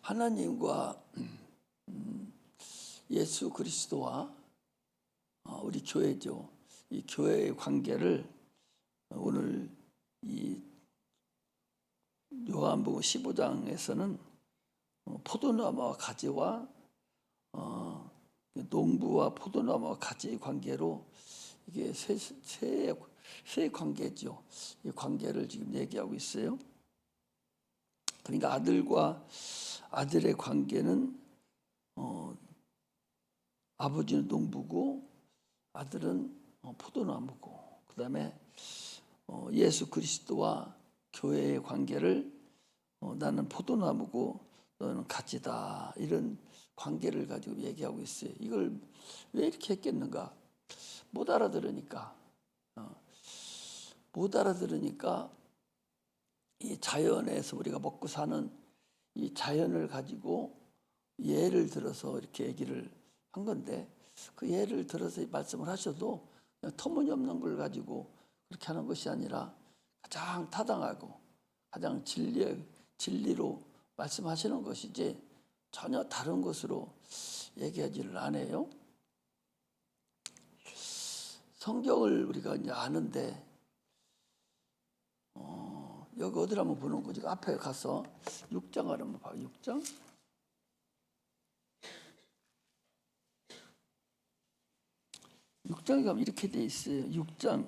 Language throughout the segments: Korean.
하나님과 예수 그리스도와 우리 교회죠. 이 교회의 관계를 오늘 이 요한복음 15장에서는 포도나무와 가지와 농부와 포도나무와 가지의 관계로 이게 세 관계죠. 이 관계를 지금 얘기하고 있어요. 그러니까 아들과 아들의 관계는 아버지는 농부고 아들은 포도나무고, 그 다음에 예수 그리스도와 교회의 관계를 나는 포도나무고 너는 가지다, 이런 관계를 가지고 얘기하고 있어요. 이걸 왜 이렇게 했겠는가? 못 알아들으니까 이 자연에서 우리가 먹고 사는 이 자연을 가지고 예를 들어서 이렇게 얘기를 한 건데, 그 예를 들어서 말씀을 하셔도 그냥 터무니없는 걸 가지고 그렇게 하는 것이 아니라 가장 타당하고 가장 진리로 말씀하시는 것이지 전혀 다른 것으로 얘기하지를 않아요. 성경을 우리가 이제 아는데 여기 어디를 한번 보는 거지? 앞에 가서 6장을 한번 봐. 6장? 6장에 가면 이렇게 돼 있어요. 6장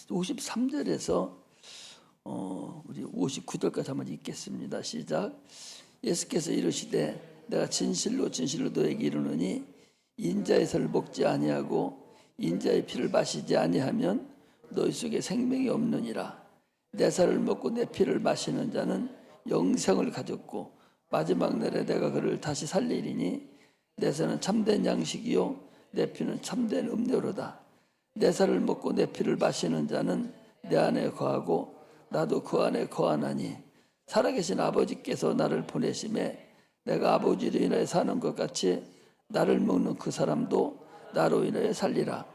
53절에서 우리 59절까지 한번 읽겠습니다. 시작. 예수께서 이르시되 내가 진실로 진실로 너에게 이르노니 인자의 살을 먹지 아니하고 인자의 피를 마시지 아니하면 너희 속에 생명이 없느니라. 내 살을 먹고 내 피를 마시는 자는 영생을 가졌고 마지막 날에 내가 그를 다시 살리리니 내 살은 참된 양식이요 내 피는 참된 음료로다. 내 살을 먹고 내 피를 마시는 자는 내 안에 거하고 나도 그 안에 거하나니 살아계신 아버지께서 나를 보내심에 내가 아버지로 인하여 사는 것 같이 나를 먹는 그 사람도 나로 인하여 살리라.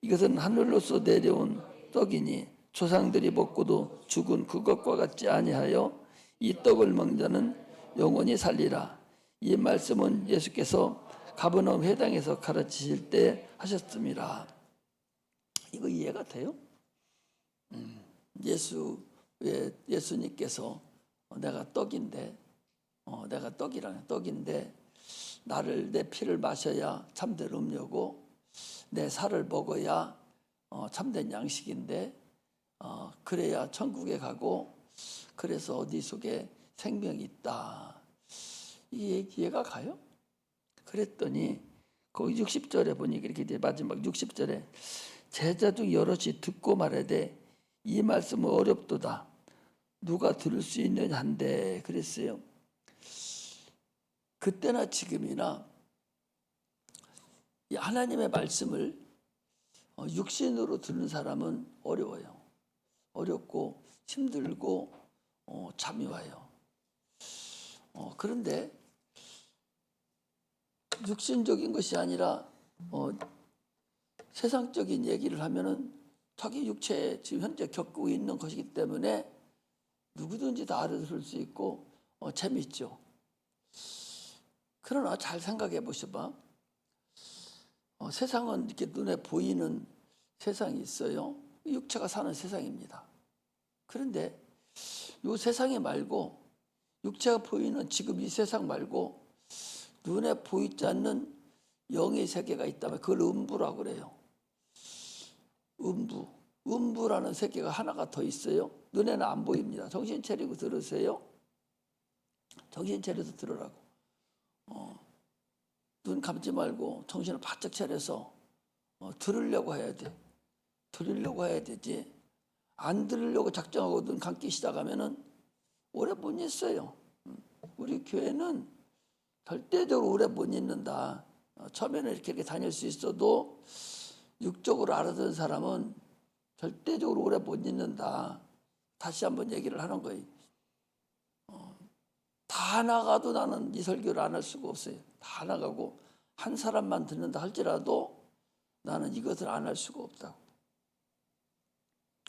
이것은 하늘로서 내려온 떡이니 조상들이 먹고도 죽은 그것과 같지 아니하여 이 떡을 먹는 자는 영원히 살리라. 이 말씀은 예수께서 가버나움 회당에서 가르치실 때 하셨습니다. 이거 이해가 돼요? 예수님께서 내가 떡인데, 내가 떡인데 나를 내 피를 마셔야 참된 음료고 내 살을 먹어야 참된 양식인데 그래야 천국에 가고 그래서 네 속에 생명이 있다. 이 이해가 가요? 그랬더니 거기 60절에 보니 이렇게 돼. 마지막 60절에 제자 중 여럿이 듣고 말하되 이 말씀은 어렵도다. 누가 들을 수 있느냐 한데 그랬어요. 그때나 지금이나 이 하나님의 말씀을 육신으로 듣는 사람은 어려워요. 어렵고 힘들고 잠이 와요. 그런데 육신적인 것이 아니라 세상적인 얘기를 하면은 자기 육체에 지금 현재 겪고 있는 것이기 때문에 누구든지 다 알아들을 수 있고 재밌죠. 그러나 잘 생각해 보셔봐. 세상은 이렇게 눈에 보이는 세상이 있어요. 육체가 사는 세상입니다. 그런데 이 세상이 말고 육체가 보이는 지금 이 세상 말고 눈에 보이지 않는 영의 세계가 있다면 그걸 음부라고 그래요. 음부라는 세계가 하나가 더 있어요. 눈에는 안 보입니다. 정신 차리고 들으세요. 정신 차려서 들으라고. 눈 감지 말고 정신을 바짝 차려서 들으려고 해야 돼. 들으려고 해야 되지. 안 들으려고 작정하고 눈 감기 시작하면은 오래 못 있어요. 우리 교회는 절대적으로 오래 못 있는다. 처음에는 이렇게 다닐 수 있어도 육적으로 알아듣는 사람은 절대적으로 오래 못 있는다. 다시 한번 얘기를 하는 거예요. 다 나가도 나는 이 설교를 안 할 수가 없어요. 다 나가고 한 사람만 듣는다 할지라도 나는 이것을 안 할 수가 없다고.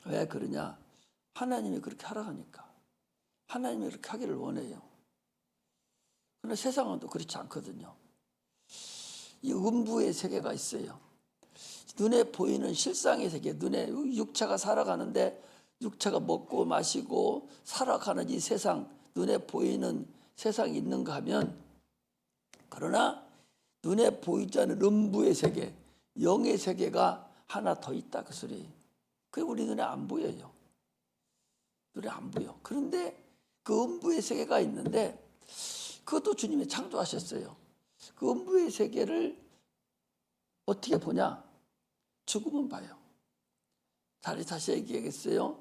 왜 그러냐? 하나님이 그렇게 하라 하니까. 하나님이 그렇게 하기를 원해요. 그러나 세상은 또 그렇지 않거든요. 이 음부의 세계가 있어요. 눈에 보이는 실상의 세계, 눈에 육체가 살아가는데 육체가 먹고 마시고 살아가는 이 세상, 눈에 보이는 세상이 있는가 하면, 그러나 눈에 보이지 않는 음부의 세계, 영의 세계가 하나 더 있다, 그 소리. 그게 우리 눈에 안 보여요. 눈에 안 보여. 그런데 그 음부의 세계가 있는데 그것도 주님이 창조하셨어요. 그 음부의 세계를 어떻게 보냐? 죽으면 봐요. 다시 얘기하겠어요.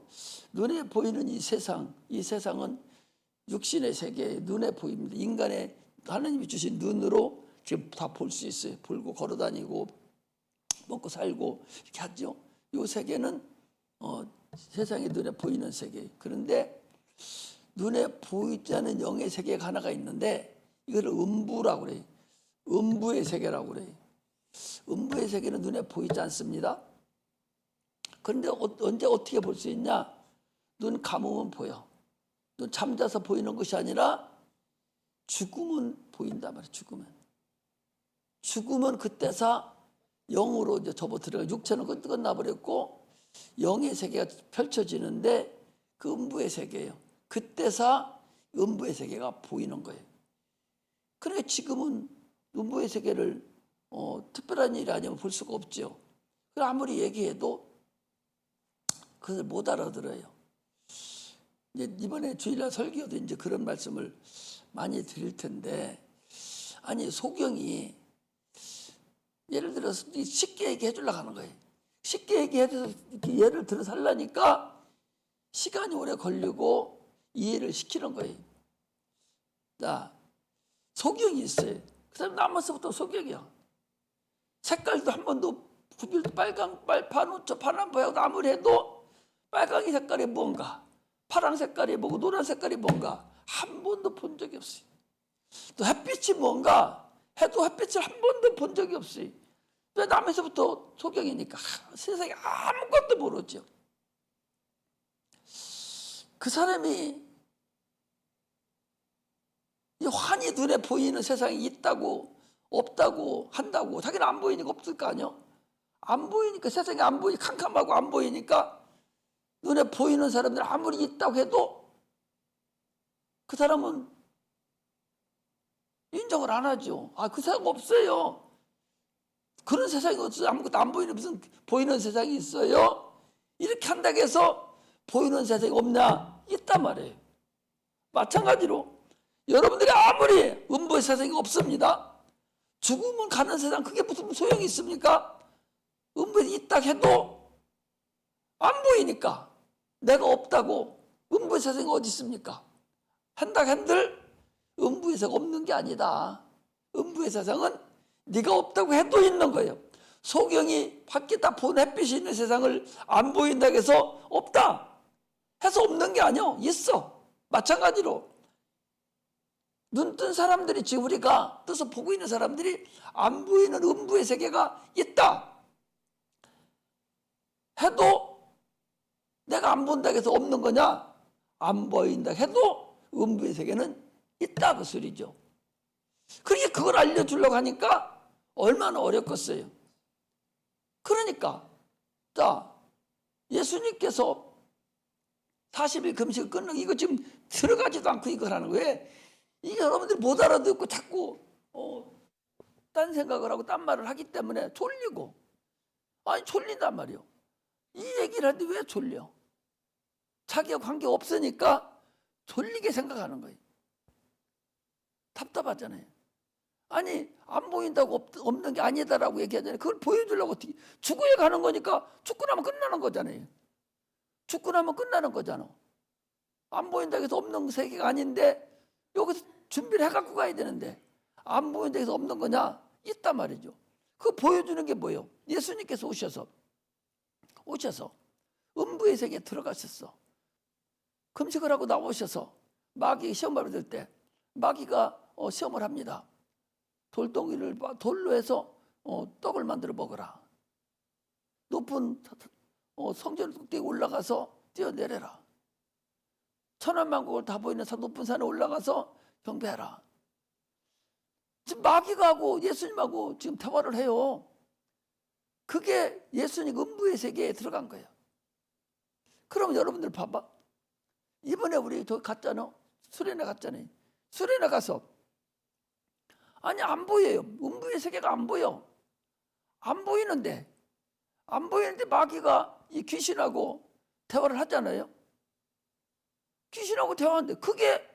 눈에 보이는 이 세상은 육신의 세계, 눈에 보입니다. 인간의 하나님이 주신 눈으로 지금 다 볼 수 있어요. 보고 걸어다니고 먹고 살고 이렇게 하죠. 이 세계는 세상이 눈에 보이는 세계. 그런데 눈에 보이지 않는 영의 세계가 하나가 있는데 이거를 음부라고 그래요. 음부의 세계라고 그래요. 음부의 세계는 눈에 보이지 않습니다. 그런데 언제 어떻게 볼 수 있냐? 눈 감으면 보여. 눈 잠자서 보이는 것이 아니라 죽으면 보인단 말이에요. 죽으면 그때서 영으로 이제 접어들어가. 육체는 끝나버렸고 영의 세계가 펼쳐지는데 그 음부의 세계예요. 그때서 음부의 세계가 보이는 거예요. 그러니까 지금은 음부의 세계를 특별한 일이 아니면 볼 수가 없죠. 아무리 얘기해도 그것을 못 알아들어요. 이번에 주일날 설교도 이제 그런 말씀을 많이 드릴 텐데, 아니 소경이 예를 들어서 쉽게 얘기해 주려고 하는 거예요. 쉽게 얘기해서 이렇게 예를 들어 살라니까 시간이 오래 걸리고 이해를 시키는 거예요. 자, 소경이 있어요. 그 사람 남아서부터 소경이야. 색깔도 한 번도 구별도 파란보하고 아무리 해도 빨강이 색깔이 뭔가, 파란 색깔이 뭐고 노란 색깔이 뭔가 한 번도 본 적이 없어요. 또 햇빛이 뭔가 해도 햇빛을 한 번도 본 적이 없어요. 왜 남에서부터 소경이니까 세상에 아무것도 모르죠. 그 사람이 이 환히 눈에 보이는 세상이 있다고 없다고 한다고 자기는 안 보이니까 없을 거 아니요. 안 보이니까 세상이 안 보이 캄캄하고 안 보이니까 눈에 보이는 사람들 아무리 있다고 해도 그 사람은 인정을 안 하죠. 그 세상 없어요. 그런 세상이 없어요. 아무것도 안 보이는 무슨 보이는 세상이 있어요? 이렇게 한다고 해서 보이는 세상이 없냐? 있단 말이에요. 마찬가지로 여러분들이 아무리 음부의 세상이 없습니다. 죽으면 가는 세상 그게 무슨 소용이 있습니까? 음부에 있다 해도 안 보이니까 내가 없다고 음부의 세상이 어디 있습니까? 한다 한들 음부의 세상 없는 게 아니다. 음부의 세상은 네가 없다고 해도 있는 거예요. 소경이 밖에 다 본 햇빛이 있는 세상을 안 보인다고 해서 없다 해서 없는 게 아니야. 있어. 마찬가지로 눈 뜬 사람들이 지금 우리가 떠서 보고 있는 사람들이 안 보이는 음부의 세계가 있다 해도 내가 안 본다고 해서 없는 거냐? 안 보인다 해도 음부의 세계는 있다 그 소리죠. 그러니까 그걸 알려주려고 하니까 얼마나 어렵겠어요. 그러니까 자 예수님께서 40일 금식을 끊는 이거 지금 들어가지도 않고 이걸 하는 거예요. 이게 여러분들이 못 알아듣고 자꾸 딴 생각을 하고 딴 말을 하기 때문에 졸리고 졸린단 말이에요. 이 얘기를 하는데 왜 졸려? 자기와 관계 없으니까 졸리게 생각하는 거예요. 답답하잖아요. 아니 안 보인다고 없는 게 아니다라고 얘기하잖아요. 그걸 보여주려고 어떻게 죽어야 가는 거니까 죽고 나면 끝나는 거잖아요. 죽고 나면 끝나는 거잖아. 안 보인다고 해서 없는 세계가 아닌데 여기서 준비를 해갖고 가야 되는데 안 보인다고 해서 없는 거냐? 있단 말이죠. 그거 보여주는 게 뭐예요? 예수님께서 오셔서 음부의 세계에 들어가셨어. 금식을 하고 나오셔서 마귀 시험 받을 때 마귀가 시험을 합니다. 돌덩이를 돌로 해서 떡을 만들어 먹어라. 높은 성전 꼭대기에 올라가서 뛰어내려라. 천하만국을 다 보이는 높은 산에 올라가서 경배하라. 지금 마귀하고 예수님하고 지금 대화를 해요. 그게 예수님 음부의 세계에 들어간 거예요. 그럼 여러분들 봐봐. 이번에 우리 저 갔잖아. 수련회 갔잖아요. 수련회 가서 아니 안 보여요. 음부의 세계가 안 보여. 안 보이는데 마귀가 이 귀신하고 대화를 하잖아요. 귀신하고 대화하는데 그게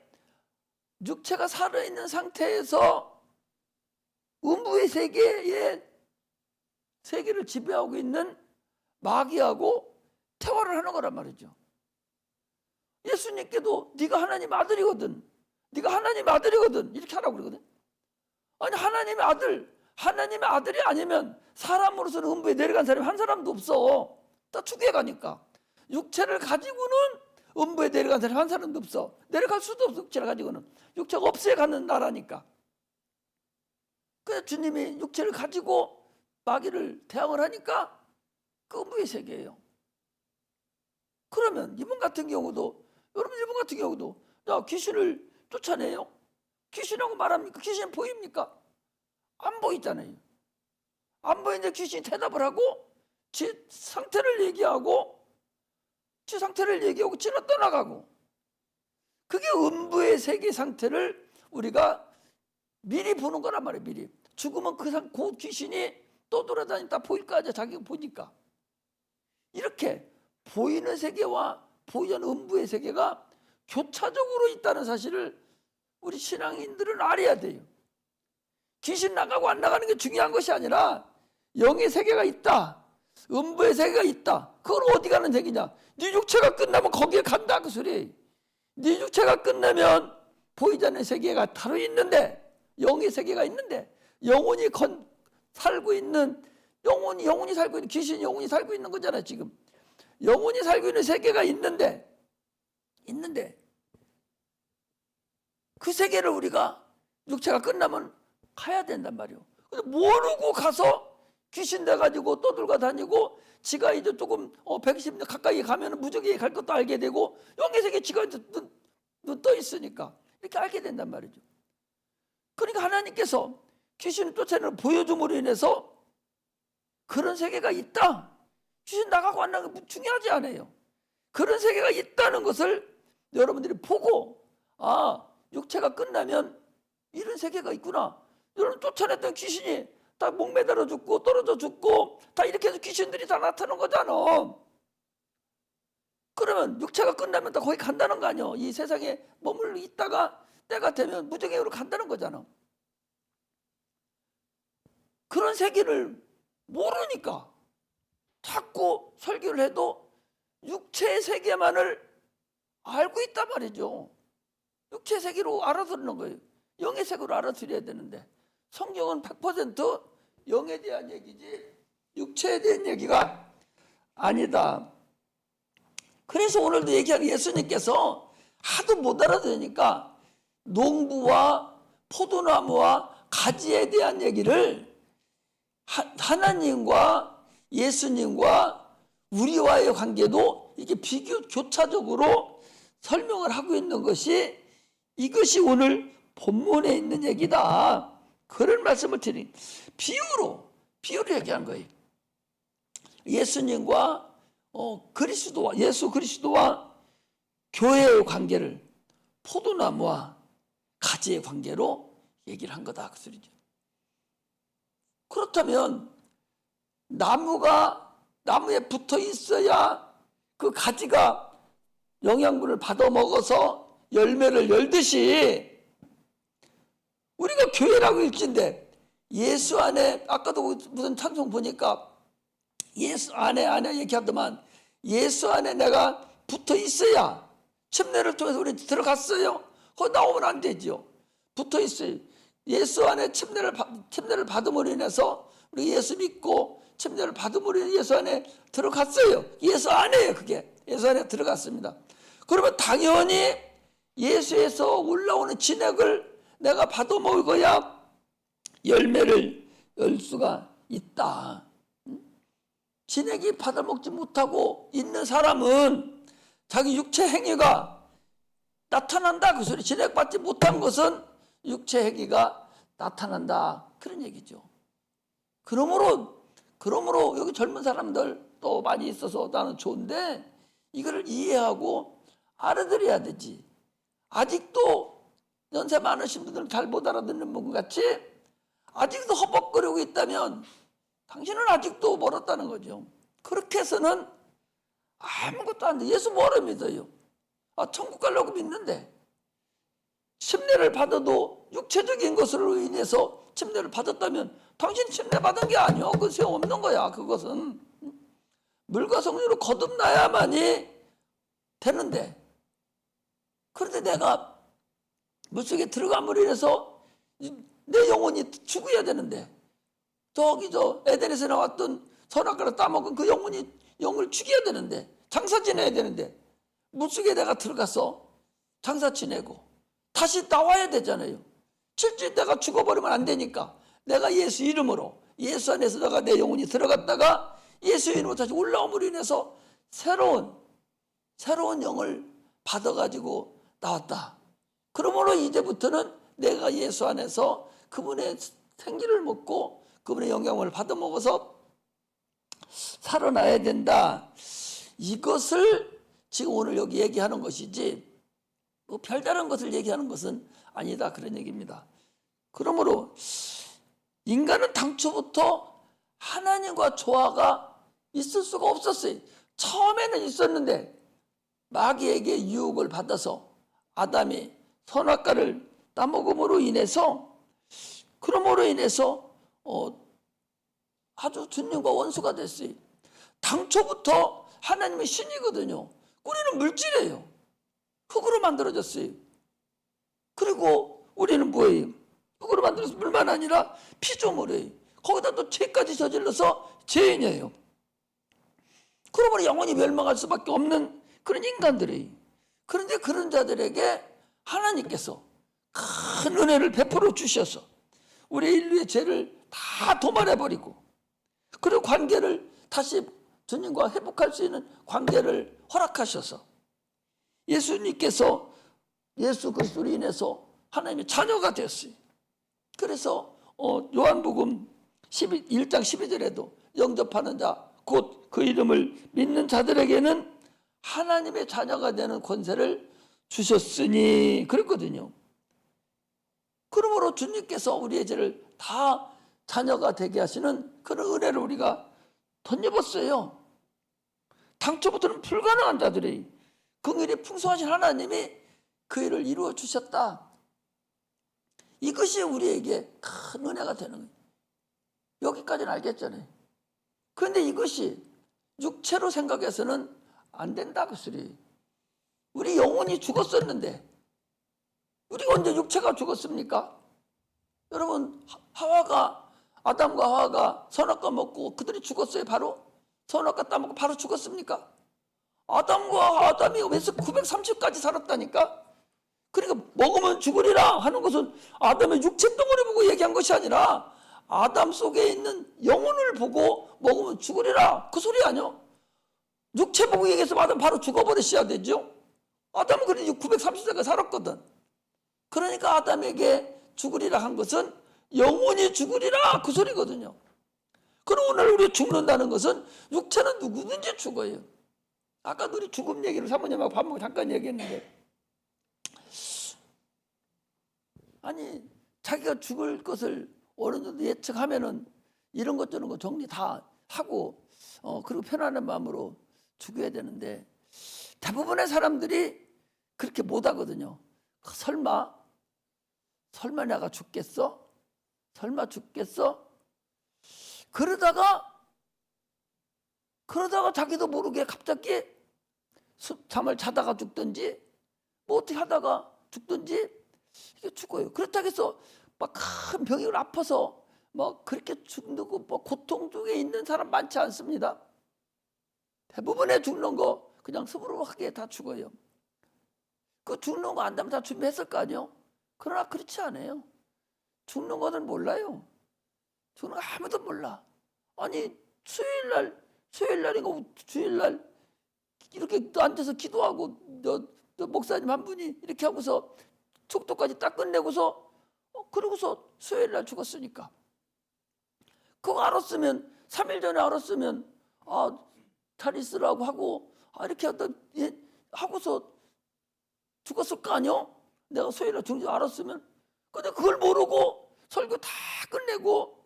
육체가 살아있는 상태에서 음부의 세계를 지배하고 있는 마귀하고 대화를 하는 거란 말이죠. 예수님께도 네가 하나님 아들이거든. 네가 하나님 아들이거든. 이렇게 하라고 그러거든. 아니 하나님의 아들이 아니면 사람으로서는 음부에 내려간 사람이 한 사람도 없어. 다 죽게 가니까. 육체를 가지고는 음부에 내려간 사람이 한 사람도 없어. 내려갈 수도 없어. 육체를 가지고는. 육체가 없어야 가는 나라니까. 그래서 주님이 육체를 가지고 마귀를 대항을 하니까 그 음부의 세계예요. 그러면 이분 같은 경우도 야 귀신을 쫓아내요? 귀신하고 말합니까? 귀신 보입니까? 안 보이잖아요. 안 보이는데 귀신이 대답을 하고 지 상태를 얘기하고 지나 떠나가고 그게 음부의 세계 상태를 우리가 미리 보는 거란 말이에요. 미리. 죽으면 그 귀신이 또 돌아다니다 보일까 하자 자기가 보니까. 이렇게 보이는 세계와 보이지 않는 음부의 세계가 교차적으로 있다는 사실을 우리 신앙인들은 알아야 돼요. 귀신 나가고 안 나가는 게 중요한 것이 아니라 영의 세계가 있다. 음부의 세계가 있다. 그건 어디 가는 세계냐? 네 육체가 끝나면 거기에 간다 그 소리예요. 네 육체가 끝나면 보이지 않는 세계가 바로 있는데 영의 세계가 있는데 영혼이 살고 있는 영혼이 살고 있는 귀신이 영혼이 살고 있는 거잖아요. 지금 영혼이 살고 있는 세계가 있는데 그 세계를 우리가 육체가 끝나면 가야 된단 말이에요. 근데 모르고 가서 귀신 돼가지고 떠들고 다니고 지가 이제 조금 120년 가까이 가면 무적이 갈 것도 알게 되고 영의 세계에 지가 눈 떠 있으니까 이렇게 알게 된단 말이죠. 그러니까 하나님께서 귀신을 쫓아내는 보여줌으로 인해서 그런 세계가 있다. 귀신 나가고 안 나가고 중요하지 않아요. 그런 세계가 있다는 것을 여러분들이 보고 육체가 끝나면 이런 세계가 있구나. 여러분 쫓아냈던 귀신이 다 목매달아 죽고 떨어져 죽고 다 이렇게 해서 귀신들이 다 나타나는 거잖아. 그러면 육체가 끝나면 다 거기 간다는 거 아니야. 이 세상에 머물러 있다가 때가 되면 무정행으로 간다는 거잖아. 그런 세계를 모르니까 자꾸 설교를 해도 육체의 세계만을 알고 있단 말이죠. 육체 세계로 알아듣는 거예요. 영의 세계로 알아들여야 되는데 성경은 100% 영에 대한 얘기지 육체에 대한 얘기가 아니다. 그래서 오늘도 얘기하는 예수님께서 하도 못 알아들으니까 농부와 포도나무와 가지에 대한 얘기를 하나님과 예수님과 우리와의 관계도 이게 교차적으로 설명을 하고 있는 이것이 오늘 본문에 있는 얘기다. 그런 말씀을 드린 비유로 얘기한 거예요. 예수님과 예수 그리스도와 교회의 관계를 포도나무와 가지의 관계로 얘기를 한 거다 그 소리죠. 그렇다면 나무에 붙어 있어야 그 가지가 영양분을 받아 먹어서 열매를 열듯이 우리가 교회라고 일진데 예수 안에 아까도 무슨 찬송 보니까 예수 안에 얘기하더만 예수 안에 내가 붙어 있어야 침례를 통해서 우리 들어갔어요. 거기 나오면 안 되죠. 붙어 있어요. 예수 안에 침례를 받음으로 인해서 우리 예수 믿고 침례를 받음으로 인해서 예수 안에 들어갔어요. 예수 안에요. 그게 예수 안에 들어갔습니다. 그러면 당연히 예수에서 올라오는 진액을 내가 받아 먹어야 열매를 열 수가 있다. 진액이 받아 먹지 못하고 있는 사람은 자기 육체 행위가 나타난다. 그 소리. 진액받지 못한 것은 육체 행위가 나타난다. 그런 얘기죠. 그러므로 여기 젊은 사람들 또 많이 있어서 나는 좋은데 이거를 이해하고 알아들어야 되지. 아직도 연세 많으신 분들은 잘 못 알아듣는 분 같이 아직도 허벅거리고 있다면 당신은 아직도 멀었다는 거죠. 그렇게 해서는 아무것도 안 돼. 예수 뭐라 믿어요? 천국 가려고 믿는데 침례를 받아도 육체적인 것으로 인해서 침례를 받았다면 당신 침례 받은 게 아니요. 그건 소용없는 거야. 그것은 물과 성령으로 거듭나야만이 되는데, 그런데 내가 물속에 들어감으로 인해서 내 영혼이 죽어야 되는데, 저 에덴에서 나왔던 선악과를 따먹은 그 영을 죽여야 되는데, 장사 지내야 되는데, 물속에 내가 들어가서 장사 지내고 다시 나와야 되잖아요. 실제 내가 죽어버리면 안 되니까 내가 예수 이름으로, 예수 안에서 내가 내 영혼이 들어갔다가 예수 이름으로 다시 올라옴으로 인해서 새로운 영을 받아가지고 나왔다. 그러므로 이제부터는 내가 예수 안에서 그분의 생기를 먹고 그분의 영향을 받아 먹어서 살아나야 된다. 이것을 지금 오늘 여기 얘기하는 것이지 뭐 별다른 것을 얘기하는 것은 아니다. 그런 얘기입니다. 그러므로 인간은 당초부터 하나님과 조화가 있을 수가 없었어요. 처음에는 있었는데 마귀에게 유혹을 받아서 아담이 선악과를 따먹음으로 인해서 아주 주님과 원수가 됐어요. 당초부터 하나님은 신이거든요. 우리는 물질이에요. 흙으로 만들어졌어요. 그리고 우리는 뭐예요? 흙으로 만들어서 물만 아니라 피조물이에요. 거기다 또 죄까지 저질러서 죄인이에요. 그러므로 영원히 멸망할 수밖에 없는 그런 인간들이에요. 그런데 그런 자들에게 하나님께서 큰 은혜를 베풀어 주셔서 우리 인류의 죄를 다 도말해버리고, 그리고 관계를 다시 주님과 회복할 수 있는 관계를 허락하셔서 예수님께서 예수 그리스도로 인해서 하나님의 자녀가 되었어요. 그래서 요한복음 1장 12절에도 영접하는 자 곧 그 이름을 믿는 자들에게는 하나님의 자녀가 되는 권세를 주셨으니 그랬거든요. 그러므로 주님께서 우리의 죄를 다 자녀가 되게 하시는 그런 은혜를 우리가 덧입었어요. 당초부터는 불가능한 자들이 긍휼이 풍성하신 하나님이 그 일을 이루어 주셨다. 이것이 우리에게 큰 은혜가 되는 거예요. 여기까지는 알겠잖아요. 그런데 이것이 육체로 생각해서는 안 된다 그 소리. 우리 영혼이 죽었었는데 우리가 언제 육체가 죽었습니까? 여러분, 아담과 하와가 선악과 먹고 그들이 죽었어요. 바로 선악과 따먹고 바로 죽었습니까? 아담이 왜 930까지 살았다니까? 그러니까 먹으면 죽으리라 하는 것은 아담의 육체 덩어리 보고 얘기한 것이 아니라 아담 속에 있는 영혼을 보고 먹으면 죽으리라 그 소리 아니요? 육체 보고 얘기해서 아담 바로 죽어버리셔야 되죠. 아담은 그래도 930세까지 살았거든. 그러니까 아담에게 죽으리라 한 것은 영혼이 죽으리라 그 소리거든요. 그럼 오늘 우리 죽는다는 것은 육체는 누구든지 죽어요. 아까 우리 죽음 얘기를 사모님하고 밥 먹고 잠깐 얘기했는데, 아니 자기가 죽을 것을 어느 정도 예측하면은 이런 것 저런 거 정리 다 하고 그리고 편안한 마음으로 죽어야 되는데 대부분의 사람들이 그렇게 못 하거든요. 설마 내가 죽겠어? 설마 죽겠어? 그러다가 자기도 모르게 갑자기 잠을 자다가 죽든지 뭐 어떻게 하다가 죽든지 이게 죽어요. 그렇다고 해서 막 큰 병을 아파서 뭐 그렇게 죽고 뭐 고통 중에 있는 사람 많지 않습니다. 대부분의 죽는 거 그냥 스무르하게 다 죽어요. 그 죽는 거 안다면 다 준비했을 거 아니에요? 그러나 그렇지 않아요. 죽는 거는 몰라요. 죽는 거 아무도 몰라. 아니 수요일날인가 주일날 이렇게 앉아서 기도하고 또 목사님 한 분이 이렇게 하고서 축도까지 딱 끝내고서 그러고서 수요일 날 죽었으니까 그거 알았으면 3일 전에 알았으면 잘 있으라고 하고 이렇게 하고서 죽었을 거 아니요? 내가 수요일 날 죽는 줄 알았으면. 근데 그걸 모르고 설교 다 끝내고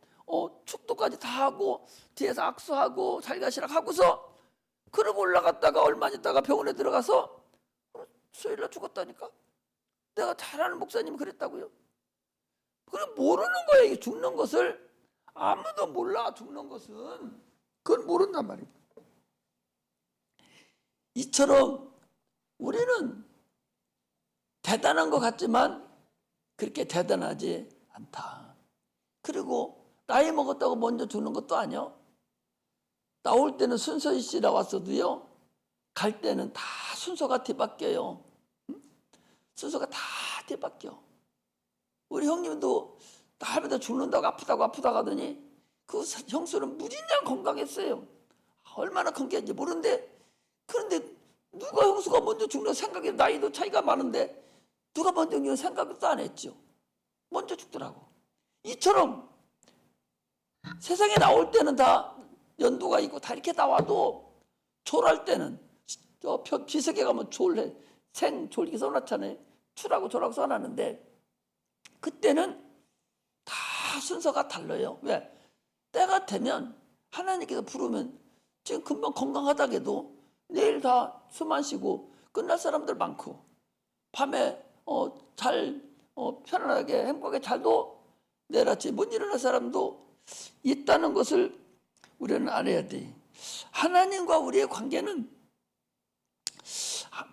축도까지 다 하고 뒤에서 악수하고 잘가시락 하고서 그러고 올라갔다가 얼마 있다가 병원에 들어가서 수요일 날 죽었다니까. 내가 잘 아는 목사님이 그랬다고요. 그래 모르는 거야. 이게 죽는 것을 아무도 몰라. 죽는 것은 그걸 모른단 말이에요. 이처럼 우리는 대단한 것 같지만 그렇게 대단하지 않다. 그리고 나이 먹었다고 먼저 죽는 것도 아니야. 나올 때는 순서 있이 나왔어도요, 갈 때는 다 순서가 뒤바뀌어요. 순서가 다 뒤바뀌어. 우리 형님도 나이보다 죽는다고 아프다고 하더니 그 형수는 무진장 건강했어요. 얼마나 건강한지 모르는데, 그런데 누가 형수가 먼저 죽는 생각이, 나이도 차이가 많은데 누가 먼저 죽는 생각도 안 했죠. 먼저 죽더라고. 이처럼 세상에 나올 때는 다 연도가 있고 다 이렇게 나와도 졸할 때는 비석에 가면 졸해. 생졸기 써놨잖아요. 추라고 졸라고 써놨는데 그때는 다 순서가 달라요. 왜? 때가 되면 하나님께서 부르면 지금 금방 건강하다게도 내일 다 숨 안 쉬고 끝날 사람들 많고 밤에 잘 편안하게 행복하게 잘도 내일 아침 못 일어날 사람도 있다는 것을 우리는 알아야 돼. 하나님과 우리의 관계는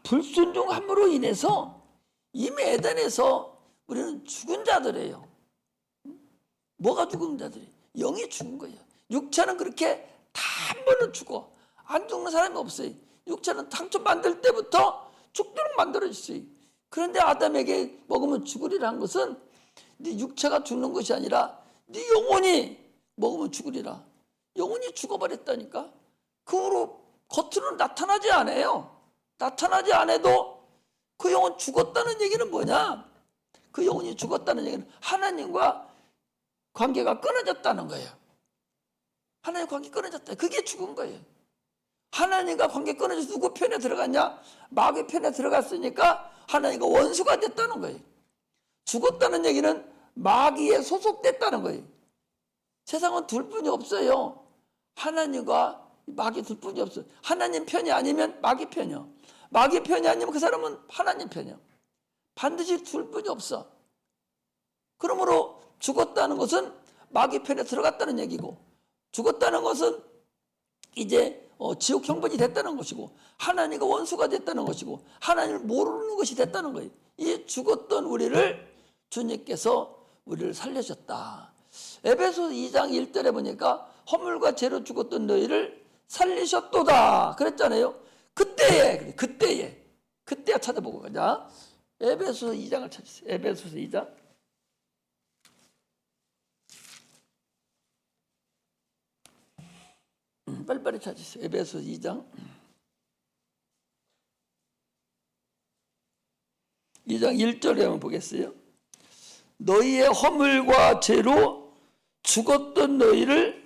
불순종함으로 인해서 이미 에덴에서 우리는 죽은 자들이에요. 뭐가 죽은 자들이? 영이 죽은 거예요. 육체는 그렇게 다 한 번은 죽어. 안 죽는 사람이 없어요. 육체는 당초 만들 때부터 죽도록 만들어졌어요. 그런데 아담에게 먹으면 죽으리라는 것은 네 육체가 죽는 것이 아니라 네 영혼이 먹으면 죽으리라. 영혼이 죽어버렸다니까. 그 후로 겉으로는 나타나지 않아요. 나타나지 않아도 그 영혼 죽었다는 얘기는 뭐냐? 그 영혼이 죽었다는 얘기는 하나님과 관계가 끊어졌다는 거예요. 하나님 관계 끊어졌다. 그게 죽은 거예요. 하나님과 관계 끊어져서 누구 편에 들어갔냐? 마귀 편에 들어갔으니까 하나님과 원수가 됐다는 거예요. 죽었다는 얘기는 마귀에 소속됐다는 거예요. 세상은 둘뿐이 없어요. 하나님과 마귀 둘뿐이 없어요. 하나님 편이 아니면 마귀 편이요. 마귀 편이 아니면 그 사람은 하나님 편이요. 반드시 둘뿐이 없어. 그러므로 죽었다는 것은 마귀 편에 들어갔다는 얘기고, 죽었다는 것은 이제 지옥 형벌이 됐다는 것이고, 하나님과 원수가 됐다는 것이고, 하나님을 모르는 것이 됐다는 거예요. 이 죽었던 우리를 주님께서 우리를 살려줬다. 에베소 2장 1절에 보니까 허물과 죄로 죽었던 너희를 살리셨도다 그랬잖아요. 그때야 찾아보고 가자. 에베소 2장을 찾으세요. 에베소서 2장. 빨리빨리 찾으세요. 에베소 2장. 2장 1절에 한번 보겠어요. 너희의 허물과 죄로 죽었던 너희를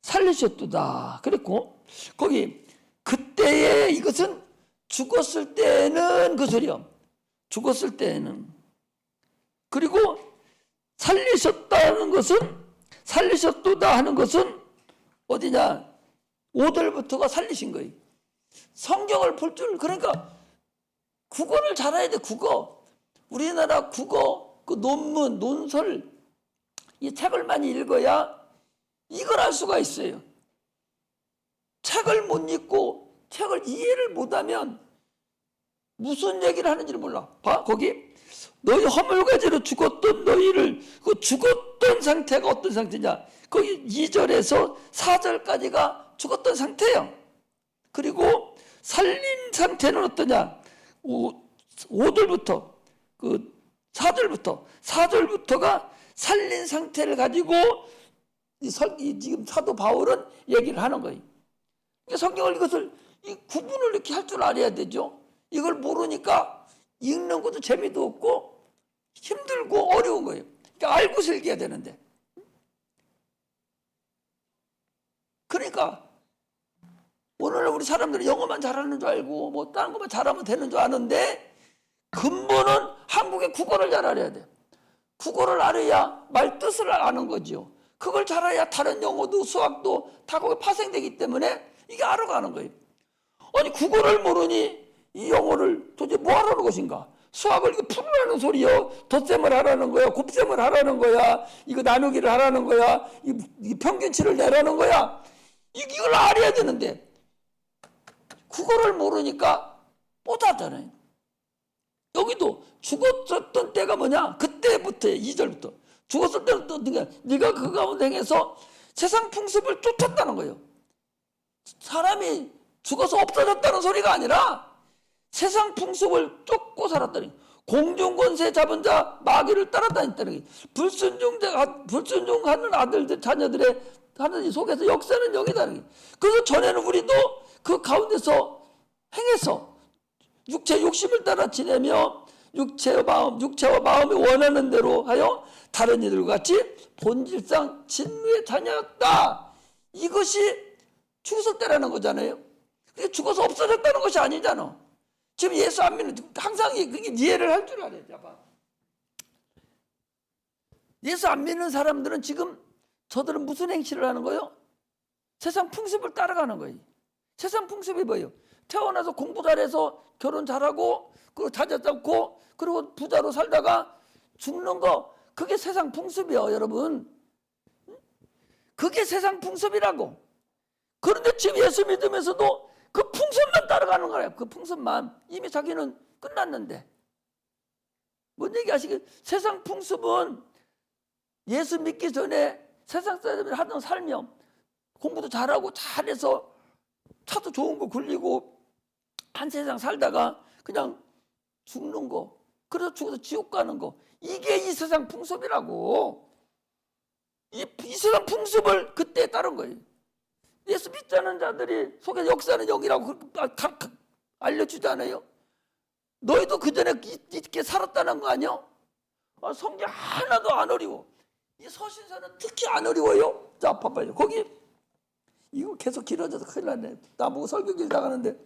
살리셨도다 그랬고, 거기 그때에, 이것은 죽었을 때는 그 소리요. 죽었을 때는. 그리고 살리셨다는 것은, 살리셨도다 하는 것은 어디냐? 5절부터가 살리신 거예요. 성경을 볼 줄, 그러니까 국어를 잘해야 돼. 국어. 우리나라 국어 그 논문, 논설, 이 책을 많이 읽어야 이걸 알 수가 있어요. 책을 못 읽고 책을 이해를 못하면 무슨 얘기를 하는지를 몰라. 봐, 거기 너희 허물과 죄로 죽었던 너희를, 그 죽었던 상태가 어떤 상태냐? 거기 2절에서 4절까지가 죽었던 상태예요. 그리고 살린 상태는 어떠냐? 5절부터 그 4절부터가 살린 상태를 가지고 지금 사도 바울은 얘기를 하는 거예요. 성경을 이것을 구분을 이렇게 할 줄 알아야 되죠. 이걸 모르니까 읽는 것도 재미도 없고 힘들고 어려운 거예요. 그러니까 알고 즐겨야 되는데. 그러니까 오늘날 우리 사람들은 영어만 잘하는 줄 알고 뭐 다른 것만 잘하면 되는 줄 아는데 근본은 한국의 국어를 잘 알아야 돼. 국어를 알아야 말 뜻을 아는 거죠. 그걸 잘 알아야 다른 영어도 수학도 다 거기에 파생되기 때문에 이게 알아가는 거예요. 아니 국어를 모르니 이 영어를 도대체 뭐 하라는 것인가? 수학을 이거 풀으라는 소리요. 덧셈을 하라는 거야. 곱셈을 하라는 거야. 이거 나누기를 하라는 거야. 이 평균치를 내라는 거야. 이걸 알아야 되는데 국어를 모르니까 못하잖아요. 여기도 죽었었던 때가 뭐냐? 그때부터 2절부터 죽었을 때부터 네가 그 가운데 행해서 세상 풍습을 쫓았다는 거예요. 사람이 죽어서 없어졌다는 소리가 아니라 세상 풍습을 쫓고 살았다는 거예요. 공중권세 잡은 자 마귀를 따라다녔다는 거예요. 불순종하는 아들들 자녀들의 하나님 속에서 역사는 영이다는 거예요. 그래서 전에는 우리도 그 가운데서 행해서 육체 욕심을 따라 지내며 육체와 마음이 원하는 대로 하여 다른 이들과 같이 본질상 진노의 자녀였다. 이것이 죽었을 때라는 거잖아요. 그게 죽어서 없어졌다는 것이 아니잖아. 지금 예수 안 믿는 항상 그게 이해를 할 줄 알아야 돼. 봐. 예수 안 믿는 사람들은 지금 저들은 무슨 행실을 하는 거예요? 세상 풍습을 따라가는 거예요. 세상 풍습이 뭐예요? 태어나서 공부 잘해서 결혼 잘하고 그리고 자녀 낳고 그리고 부자로 살다가 죽는 거 그게 세상 풍습이에요, 여러분. 그게 세상 풍습이라고. 그런데 지금 예수 믿으면서도 그 풍습만 따라가는 거예요. 그 풍습만. 이미 자기는 끝났는데. 뭔 얘기 아시겠어요? 세상 풍습은 예수 믿기 전에 세상 사람들이 하던 살면 공부도 잘하고 잘해서 차도 좋은 거 굴리고 한 세상 살다가 그냥 죽는 거. 그래서 죽어서 지옥 가는 거. 이게 이 세상 풍습이라고. 이 세상 풍습을 그때 따른 거예요. 예수 믿지 않는 자들이 속에 역사는 영이라고 알려주잖아요. 너희도 그전에 이렇게 살았다는 거 아니야? 성경 하나도 안 어려워. 이 서신서는 특히 안 어려워요. 자, 봐봐요. 거기 이거 계속 길어져서 큰일 났네. 나보고 설교길 나가는데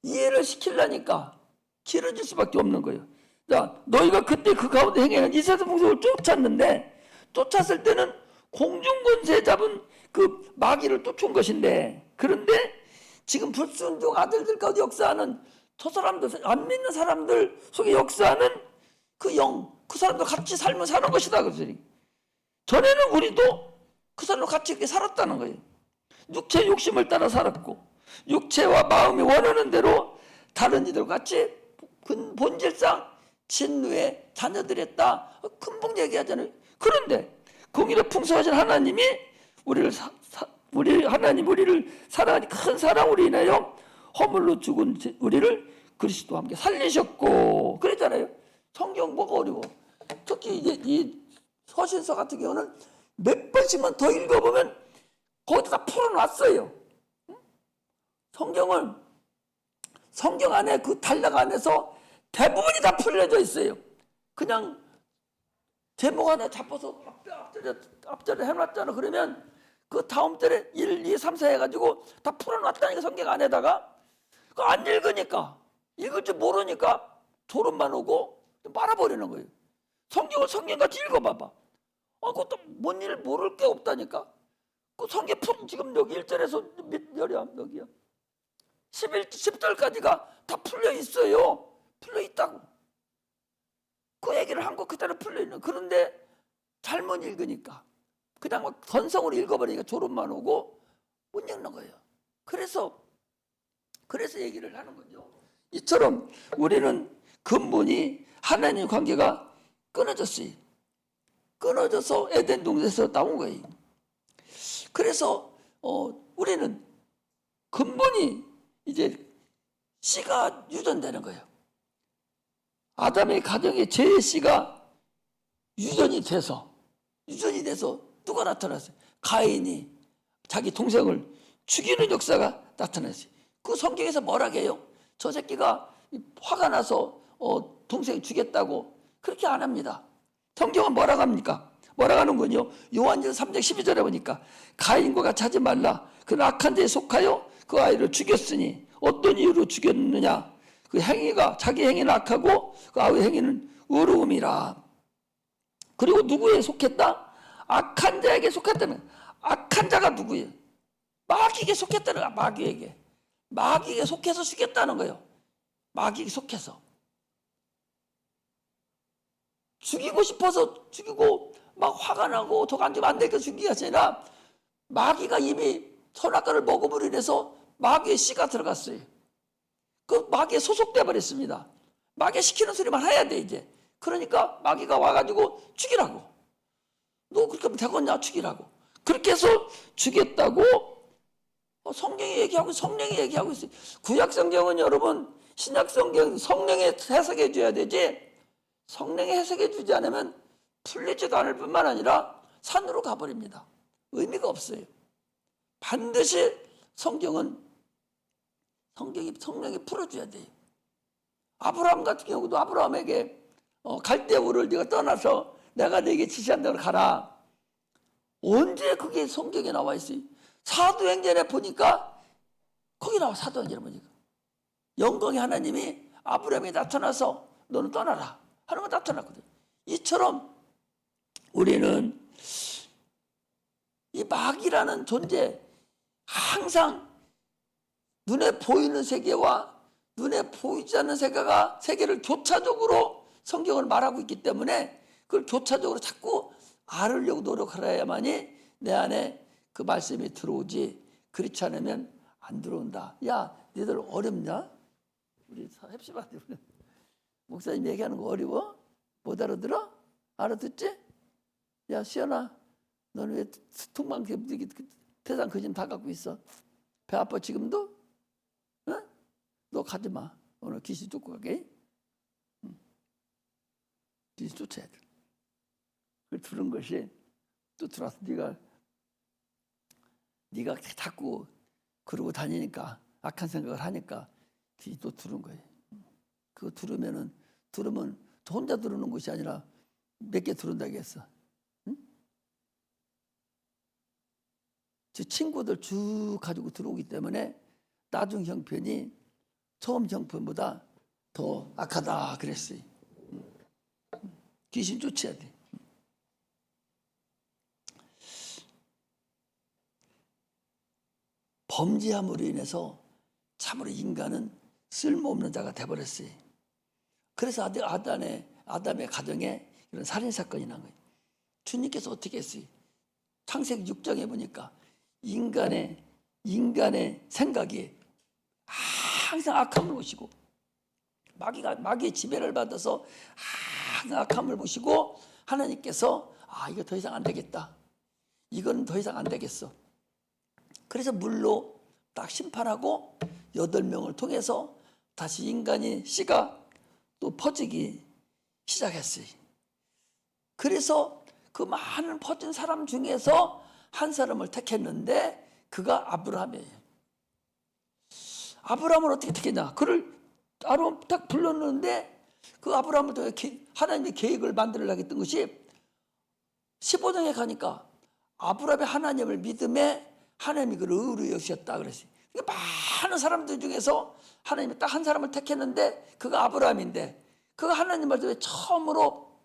이해를 시키려니까 길어질 수밖에 없는 거예요. 자, 너희가 그때 그 가운데 행해는 이 세상 풍습을 쫓았는데 쫓았을 때는 공중권세 잡은 그 마귀를 쫓은 것인데 그런데 지금 불순종 아들들 가운데 역사하는 저 사람들 안 믿는 사람들 속에 역사하는 그 영, 그 사람들 같이 삶을 사는 것이다. 그러더니 전에는 우리도 그 사람과 같이 이렇게 살았다는 거예요. 육체 욕심을 따라 살았고 육체와 마음이 원하는 대로 다른 이들과 같이 본질상 진노의 자녀들이었다. 금방 얘기하잖아요. 그런데 공의를 풍성하신 하나님이 우리를 사랑하니 큰 사랑으로 인하여 허물로 죽은 우리를 그리스도와 함께 살리셨고 그랬잖아요. 성경 뭐가 어려워. 특히 이제 이 서신서 같은 경우는 몇 번씩만 더 읽어보면 거기다 다 풀어놨어요. 성경 안에 그 단락 안에서 대부분이 다 풀려져 있어요. 그냥 제목 하나 잡아서 앞절에 해놨잖아. 그러면 그 다음 절에 1, 2, 3, 4 해가지고 다 풀어놨다니까 성경 안에다가. 그거 안 읽으니까 읽을 줄 모르니까 졸음만 오고 말아버리는 거예요. 성경을 성경같이 읽어봐봐. 그것도 뭔 일 모를 게 없다니까. 그 성경 지금 여기 1절에서 몇 열이야? 여기야. 10절까지가 다 풀려 있어요. 풀려 있다고. 그 얘기를 한 거 그대로 풀려 있는. 그런데 잘못 읽으니까 그냥 막 건성으로 읽어버리니까 졸음만 오고 못 읽는 거예요. 그래서 얘기를 하는 거죠. 이처럼 우리는 근본이 하나님의 관계가 끊어졌어요. 끊어져서 에덴 동산에서 나온 거예요. 그래서 우리는 근본이 이제 씨가 유전되는 거예요. 아담의 가정에 죄의 씨가 유전이 돼서 누가 나타났어요? 가인이 자기 동생을 죽이는 역사가 나타났어요. 그 성경에서 뭐라고 해요? 저 새끼가 화가 나서 동생이 죽였다고 그렇게 안 합니다. 성경은 뭐라고 합니까? 뭐라고 하는군요. 요한일서 3장 12절에 보니까 가인과 같이 하지 말라. 그 악한 자에 속하여 그 아이를 죽였으니 어떤 이유로 죽였느냐. 그 행위가 자기 행위는 악하고 그 아이의 행위는 의로움이라. 그리고 누구에 속했다? 악한 자에게 속했다는. 악한 자가 누구예요? 마귀에게 속했다는 거야. 마귀에게 속해서 죽였다는 거예요. 마귀에게 속해서 죽이고 싶어서 죽이고 막 화가 나고 더 간지면 안 되니까 죽이기가 아니라 마귀가 이미 선악과를 먹음으로 인해서 마귀의 씨가 들어갔어요. 그 마귀에 소속돼 버렸습니다. 마귀 시키는 소리만 해야 돼 이제. 그러니까 마귀가 와가지고 죽이라고. 너 그렇게 하면 되겠냐? 죽이라고. 그렇게 해서 죽였다고 성경이 얘기하고 성령이 얘기하고 있어요. 구약 성경은 여러분 신약 성경 성령이 해석해 줘야 되지. 성령이 해석해 주지 않으면 풀리지도 않을 뿐만 아니라 산으로 가버립니다. 의미가 없어요. 반드시 성경이 풀어줘야 돼요. 아브라함 같은 경우도 아브라함에게 갈대우를 네가 떠나서 내가 네게 지시한다고 가라. 언제 그게 성경에 나와 있어요? 사도행전에 보니까 거기 나와. 사도행전에 보니까 영광의 하나님이 아브라함에 나타나서 너는 떠나라 하는 거 나타났거든. 이처럼 우리는 이 마귀라는 존재 항상 눈에 보이는 세계와 눈에 보이지 않는 세계를 교차적으로 성경을 말하고 있기 때문에 그걸 교차적으로 자꾸 알으려고 노력하야만이 내 안에 그 말씀이 들어오지. 그렇지 않으면 안 들어온다. 야, 니들 어렵냐? 우리 heb시바 목사님 얘기하는 거 어려워? 못 알아들어? 알아듣지? 야, 시연아, 너는 왜 통방 대상 거짓 다 갖고 있어? 배 아파 지금도? 응? 너 가지 마. 오늘 귀신 쫓고 가게. 귀신 쫓아야 돼. 그 들은 것이 또 들어와서 네가 자꾸 그러고 다니니까 악한 생각을 하니까 귀신이 또 들은 거예요. 그거 들으면 혼자 들으는 것이 아니라 몇 개 들은다고 했어. 응? 제 친구들 쭉 가지고 들어오기 때문에 나중 형편이 처음 형편보다 더 악하다 그랬어요. 귀신 쫓아야 돼. 범죄함으로 인해서 참으로 인간은 쓸모없는 자가 돼버렸어요. 그래서 아담의 가정에 이런 살인사건이 난 거예요. 주님께서 어떻게 했어요? 창세기 6장에 보니까 인간의 생각이 항상 악함을 보시고 마귀의 지배를 받아서 항상 악함을 보시고 하나님께서 이거 더 이상 안 되겠다. 이건 더 이상 안 되겠어. 그래서 물로 딱 심판하고 8명을 통해서 다시 인간의 씨가 또 퍼지기 시작했어요. 그래서 그 많은 퍼진 사람 중에서 한 사람을 택했는데 그가 아브라함이에요. 아브라함을 어떻게 택했냐? 그를 아브라함 딱 불렀는데 그 아브라함을 통해 하나님의 계획을 만들려고 했던 것이 15장에 가니까 아브라함의 하나님을 믿음에 하나님이 그를 의로 여기셨다 그랬어요. 그러니까 많은 사람들 중에서 하나님이 딱 한 사람을 택했는데 그가 아브라함인데 그가 하나님 말씀에 처음으로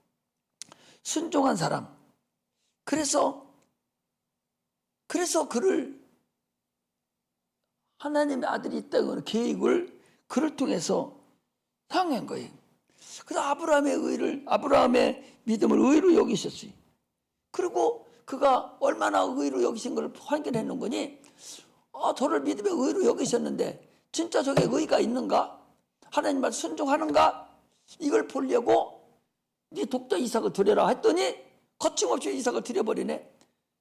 순종한 사람. 그래서 그를 하나님의 아들이 있다는 계획을 그를 통해서 향한 거예요. 그래서 아브라함의 믿음을 의로 여기셨어요. 그리고 그가 얼마나 의로 여기신 걸 확인했는 거니? 저를 믿음의 의로 여기셨는데 진짜 저게 의가 있는가? 하나님 말 순종하는가? 이걸 보려고 네 독자 이삭을 드려라 했더니 거침없이 이삭을 드려버리네.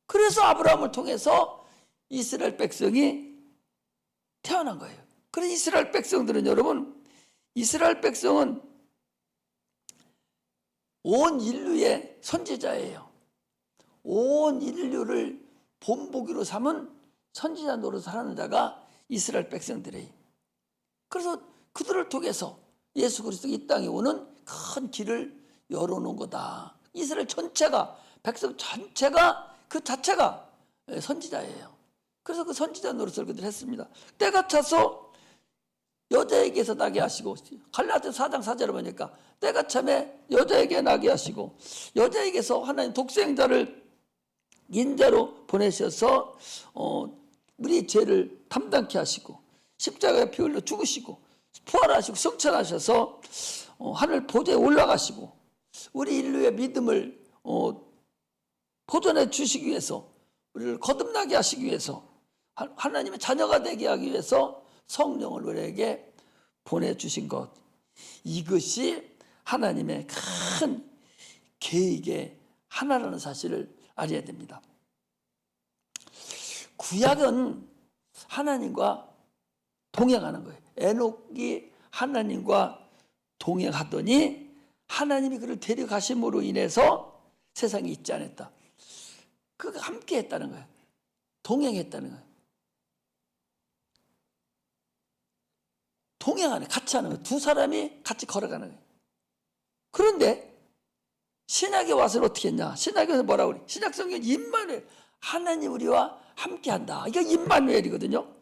그래서 아브라함을 통해서 이스라엘 백성이 태어난 거예요. 그래서 이스라엘 백성들은 여러분, 이스라엘 백성은 온 인류의 선지자예요. 온 인류를 본보기로 삼은 선지자 노릇을 하는 자가 이스라엘 백성들이에요. 그래서 그들을 통해서 예수 그리스도가 이 땅에 오는 큰 길을 열어놓은 거다. 이스라엘 전체가, 백성 전체가 그 자체가 선지자예요. 그래서 그 선지자 노릇을 그들 했습니다. 때가 차서 여자에게서 나게 하시고, 갈라디아서 4장 4절을 보니까 때가 참에 여자에게 나게 하시고, 여자에게서 하나님 독생자를 인자로 보내셔서 우리 죄를 담당케 하시고, 십자가에 피 흘려 죽으시고 부활하시고 성천하셔서 하늘 보좌에 올라가시고, 우리 인류의 믿음을 보존해 주시기 위해서, 우리를 거듭나게 하시기 위해서, 하나님의 자녀가 되게 하기 위해서 성령을 우리에게 보내주신 것, 이것이 하나님의 큰 계획의 하나라는 사실을 알아야 됩니다. 구약은 하나님과 동행하는 거예요. 에녹이 하나님과 동행하더니 하나님이 그를 데려가심으로 인해서 세상에 있지 않았다. 그가 함께 했다는 거예요. 동행했다는 거예요. 동행하는, 같이 하는 거예요. 두 사람이 같이 걸어가는 거예요. 그런데 신약에 와서는 어떻게 했냐? 신약에서 뭐라고 그래? 신약성경 임마누엘, 하나님 우리와 함께한다. 이게 임마누엘이거든요.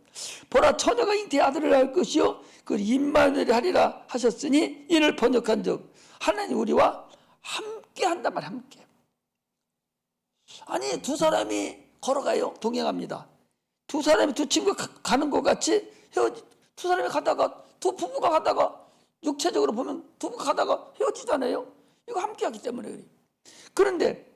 보라, 처녀가 잉태의 아들을 낳을 것이요 그 임마누엘이 하리라 하셨으니 이를 번역한 적, 하나님 우리와 함께한단 말이에요. 함께. 아니, 두 사람이 걸어가요. 동행합니다. 두 사람이, 두 친구가 가는 것 같이 두 사람이 가다가, 두 부부가 가다가, 육체적으로 보면 부부가 가다가 헤어지잖아요. 이거 함께하기 때문에 그래요. 그런데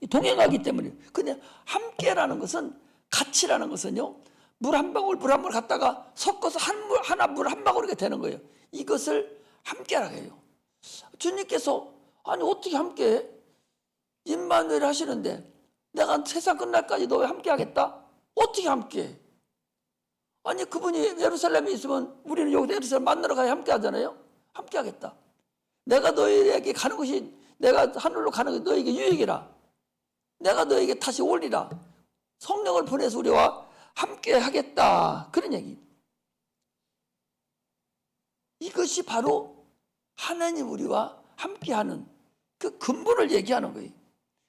동행하기 때문에. 근데 함께라는 것은, 같이라는 것은요, 물 한 방울 갖다가 섞어서 하나 물 한 방울이게 되는 거예요. 이것을 함께라고 해요. 주님께서 아니 어떻게 함께해? 임마누엘 하시는데 내가 세상 끝날까지 너 왜 함께하겠다? 어떻게 함께해? 아니 그분이 예루살렘에 있으면 우리는 여기서 예루살렘 만나러 가야 함께하잖아요. 함께하겠다. 내가 너희에게 가는 것이, 내가 하늘로 가는 것이 너희에게 유익이라. 내가 너희에게 다시 올리라. 성령을 보내서 우리와 함께 하겠다. 그런 얘기. 이것이 바로 하나님 우리와 함께하는 그 근본을 얘기하는 거예요.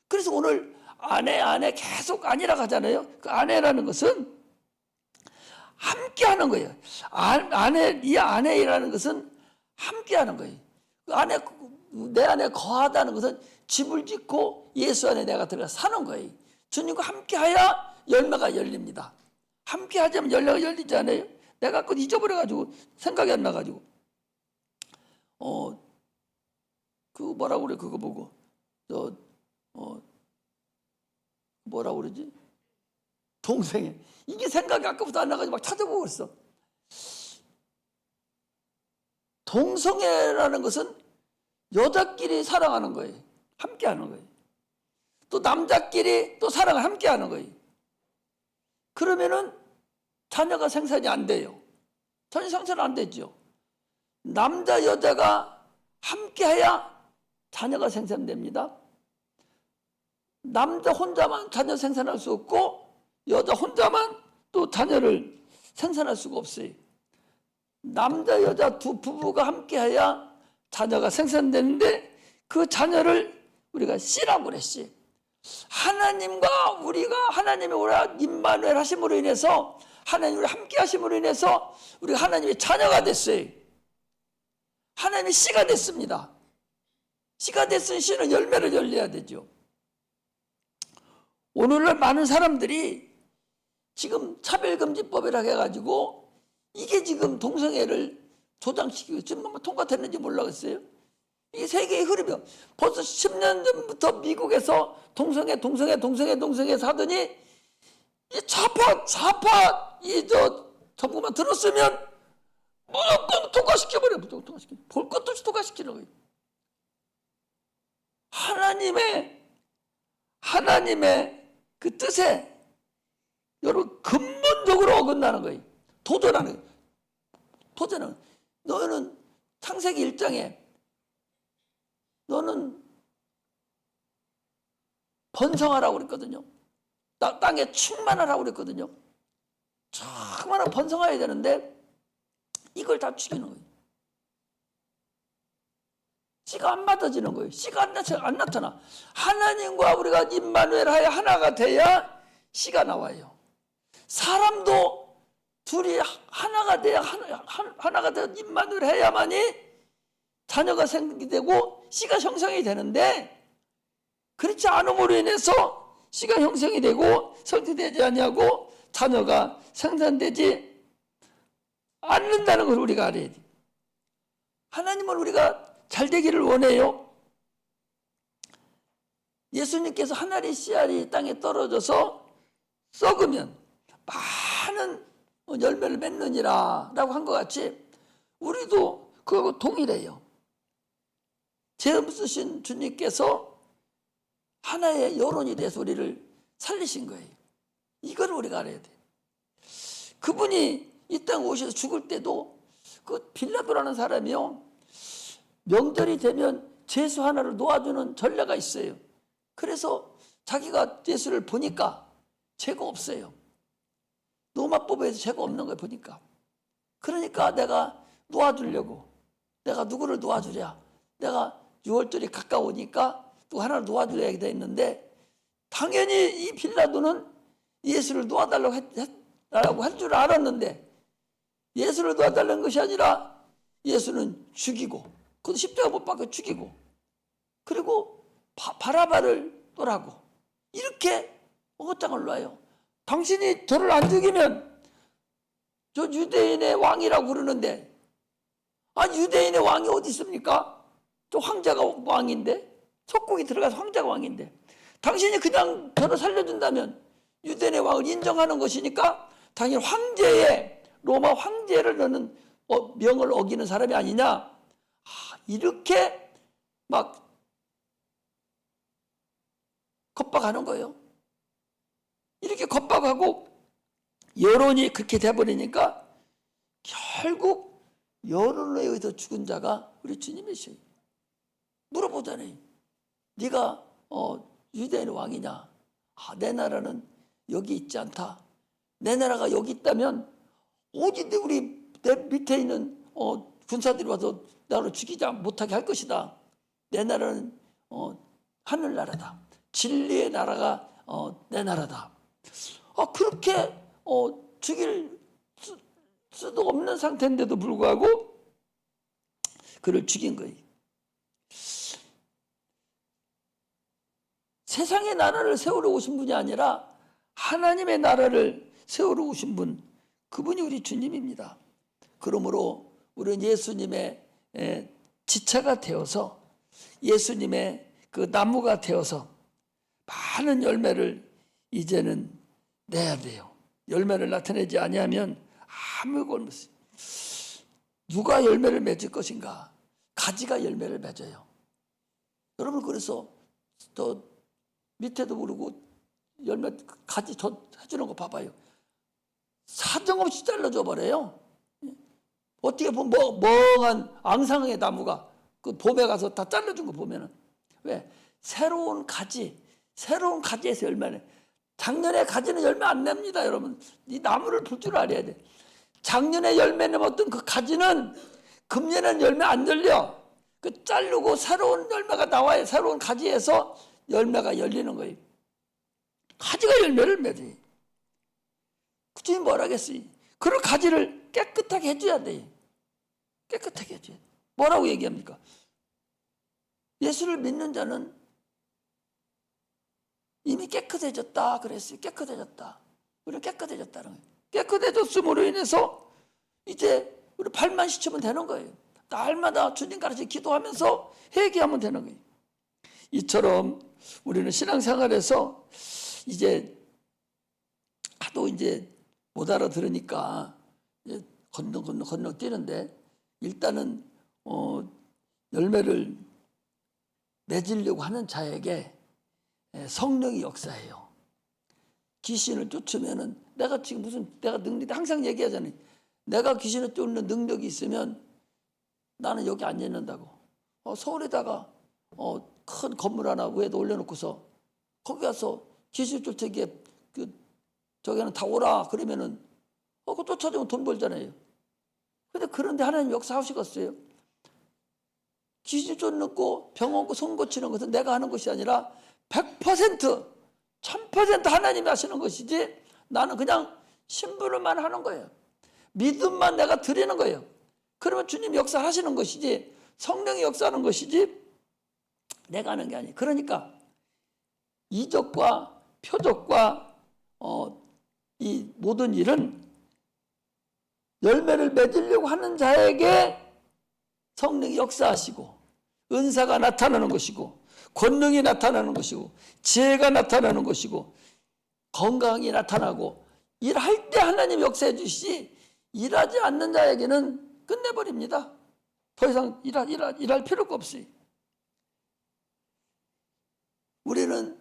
그래서 오늘 아내 계속 아니라고 하잖아요. 그 아내라는 것은 함께하는 거예요. 이 아내라는 것은 함께하는 거예요. 그 아내, 내 안에 거하다는 것은 집을 짓고 예수 안에 내가 들어가 사는 거예요. 주님과 함께하야 열매가 열립니다. 함께하지 않으면 열매가 열리지 않아요. 내가 그걸 잊어버려가지고 생각이 안 나가지고 그 뭐라고 그래, 그거 보고 뭐라고 그러지? 동생이 이게 생각이 아까부터 안 나가지고 막 찾아보고 있어. 동성애라는 것은 여자끼리 사랑하는 거예요. 함께하는 거예요. 또 남자끼리 또 사랑을 함께하는 거예요. 그러면은 자녀가 생산이 안 돼요. 자녀 생산 안 되죠. 남자 여자가 함께해야 자녀가 생산됩니다. 남자 혼자만 자녀 생산할 수 없고 여자 혼자만 또 자녀를 생산할 수가 없어요. 남자 여자 두 부부가 함께해야 자녀가 생산되는데, 그 자녀를 우리가 씨라고 그래. 씨. 하나님과 우리가, 하나님이 우리가 임마누엘 하심으로 인해서, 하나님 우리 함께 하심으로 인해서 우리가 하나님의 자녀가 됐어요. 하나님의 씨가 됐습니다. 씨가 됐으니 씨는 열매를 열려야 되죠. 오늘날 많은 사람들이 지금 차별금지법이라고 해가지고 이게 지금 동성애를 조장시키고 지금 아마 통과됐는지 몰라겠어요. 이게 세계의 흐름이요. 벌써 10년 전부터 미국에서 동성애 하더니 이 좌파 정부만 들었으면 무조건 통과시켜버려요. 무조건 통과시켜. 볼 것도 없이 통과시키는 거예요. 하나님의 그 뜻에 여러분 근본적으로 어긋나는 거예요. 도전하는 거예요. 도전은 너는 창세기 1장에 너는 번성하라고 그랬거든요. 땅에 충만하라고 그랬거든요. 충만하고 번성해야 되는데 이걸 다 죽이는 거예요. 씨가 안 맞아지는 거예요. 씨가 안 나타나. 하나님과 우리가 임마누엘 하여 하나가 돼야 씨가 나와요. 사람도 둘이 하나가 돼야 하나가 돼야 임마누엘 해야만이 자녀가 생기되고 씨가 형성이 되는데, 그렇지 않음으로 인해서 씨가 형성이 되고 성취되지 아니하고 자녀가 생산되지 않는다는 걸 우리가 알아야 돼. 하나님은 우리가 잘 되기를 원해요. 예수님께서 하나리 씨알이 땅에 떨어져서 썩으면 많은 열매를 맺느니라 라고 한 것 같이 우리도 그거하고 동일해요. 죄 쓰신 주님께서 하나의 여론이 돼서 우리를 살리신 거예요. 이걸 우리가 알아야 돼요. 그분이 이 땅에 오셔서 죽을 때도 그 빌라도라는 사람이요, 명절이 되면 죄수 하나를 놓아주는 전례가 있어요. 그래서 자기가 예수를 보니까 죄가 없어요. 로마법에서 죄가 없는 걸 보니까. 그러니까 내가 놓아주려고, 내가 누구를 놓아주랴, 내가 6월절이 가까우니까 또 하나를 놓아주려야 됐는데, 당연히 이 빌라도는 예수를 놓아달라고 할 줄 알았는데, 예수를 놓아달라는 것이 아니라 예수는 죽이고, 그것도 십자가 못 박혀 죽이고, 그리고 바라바를 떠라고 이렇게 어장을 놔요. 당신이 저를 안 죽이면 저 유대인의 왕이라고 그러는데, 유대인의 왕이 어디 있습니까? 저 황제가 왕인데, 속국이 들어가서 황제가 왕인데, 당신이 그냥 저를 살려준다면 유대인의 왕을 인정하는 것이니까 당연히 황제의, 로마 황제를 너는 명을 어기는 사람이 아니냐, 이렇게 막 겁박하는 거예요. 이렇게 겁박하고 여론이 그렇게 돼버리니까 결국 여론에 의해서 죽은 자가 우리 주님이시에요. 물어보잖아요. 네가 유대인의 왕이냐? 내 나라는 여기 있지 않다. 내 나라가 여기 있다면 어디 우리 내 밑에 있는 군사들이 와서 나를 죽이지 못하게 할 것이다. 내 나라는 하늘나라다. 진리의 나라가 내 나라다. 그렇게 죽일 수도 없는 상태인데도 불구하고 그를 죽인 거예요. 세상의 나라를 세우러 오신 분이 아니라 하나님의 나라를 세우러 오신 분, 그분이 우리 주님입니다. 그러므로 우리는 예수님의 지체가 되어서, 예수님의 그 나무가 되어서 많은 열매를 이제는 내야 돼요. 열매를 나타내지 아니하면 아무 꼴 없어요. 누가 열매를 맺을 것인가? 가지가 열매를 맺어요. 여러분, 그래서 또 밑에도 모르고 열매 가지 해주는 거 봐봐요. 사정없이 잘라줘 버려요. 어떻게 보면 멍한 앙상의 나무가 그 봄에 가서 다 잘라준 거 보면은, 왜? 새로운 가지에서 열매는, 작년에 가지는 열매 안 냅니다. 여러분, 이 나무를 볼 줄 알아야 돼. 작년에 열매 내었던 그 가지는 금년에는 열매 안 열려. 그 자르고 새로운 열매가 나와야 새로운 가지에서 열매가 열리는 거예요. 가지가 열매를 맺어요. 그 주님 뭐라 하겠어요? 그런 가지를 깨끗하게 해줘야 돼요. 깨끗하게 해줘야 돼요. 뭐라고 얘기합니까? 예수를 믿는 자는 이미 깨끗해졌다 그랬어요. 깨끗해졌다. 우리 깨끗해졌다는 거예요. 깨끗해졌음으로 인해서 이제 우리 발만 씻으면 되는 거예요. 날마다 주님 가르쳐 기도하면서 회개하면 되는 거예요. 이처럼 우리는 신앙생활에서 이제 하도 이제 못 알아들으니까 건너 뛰는데, 일단은 열매를 맺으려고 하는 자에게 성령이 역사해요. 귀신을 쫓으면은 내가 지금 내가 능력이 항상 얘기하잖아요. 내가 귀신을 쫓는 능력이 있으면 나는 여기 안 있는다고. 서울에다가 큰 건물 하나 위에다 올려놓고서 거기 가서 귀신 쫓기에 저기는 다 오라 그러면은 그거 쫓아주면 돈 벌잖아요. 그런데 하나님 역사하시겠어요? 귀신 쫓는 병 손 고치는 것은 내가 하는 것이 아니라 100%, 1000% 하나님이 하시는 것이지 나는 그냥 심부름만 하는 거예요. 믿음만 내가 드리는 거예요. 그러면 주님 역사하시는 것이지 성령이 역사하는 것이지 내가 하는 게 아니에요. 그러니까 이적과 표적과 이 모든 일은 열매를 맺으려고 하는 자에게 성령이 역사하시고 은사가 나타나는 것이고 권능이 나타나는 것이고 지혜가 나타나는 것이고 건강이 나타나고 일할 때 하나님 역사해 주시지 일하지 않는 자에게는 끝내버립니다. 더 이상 일할 필요가 없어요. 우리는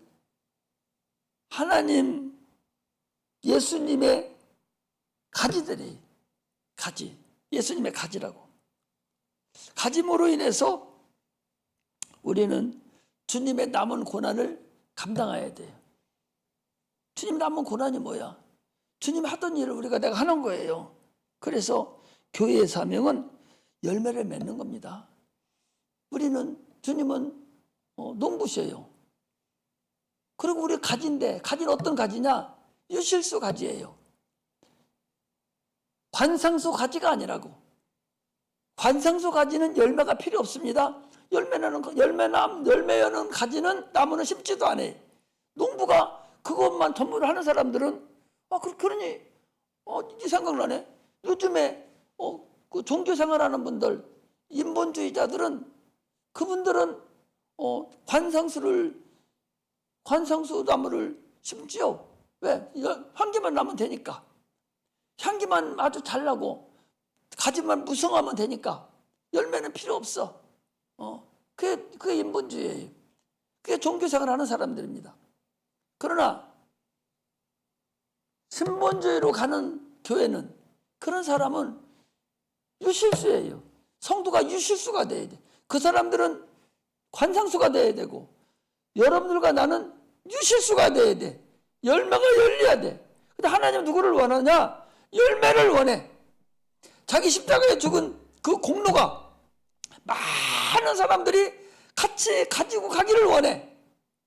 하나님 예수님의 가지들이 가지 예수님의 가지라고 가짐으로 인해서 우리는 주님의 남은 고난을 감당해야 돼요. 주님 남은 고난이 뭐야? 주님 하던 일을 내가 하는 거예요. 그래서 교회의 사명은 열매를 맺는 겁니다. 주님은 농부셔요. 그리고 우리 가지인데 가지는 어떤 가지냐? 유실수 가지예요. 관상수 가지가 아니라고. 관상수 가지는 열매가 필요 없습니다. 열매 여는 가지는 나무는 심지도 않아요. 농부가 그것만 전부를 하는 사람들은 그러니 이 생각나네. 요즘에 그 종교생활하는 분들 인본주의자들은 그분들은 관상수 나무를 심지요. 왜? 향기만 나면 되니까. 향기만 아주 잘 나고 가지만 무성하면 되니까 열매는 필요 없어. 그게 인본주의예요. 그게 종교생활 하는 사람들입니다. 그러나 신본주의로 가는 교회는 그런 사람은 유실수예요. 성도가 유실수가 돼야 돼. 그 사람들은 관상수가 돼야 되고 여러분들과 나는 유실수가 돼야 돼. 열매가 열려야 돼. 근데 하나님은 누구를 원하냐? 열매를 원해. 자기 십자가에 죽은 그 공로가 많은 사람들이 같이 가지고 가기를 원해.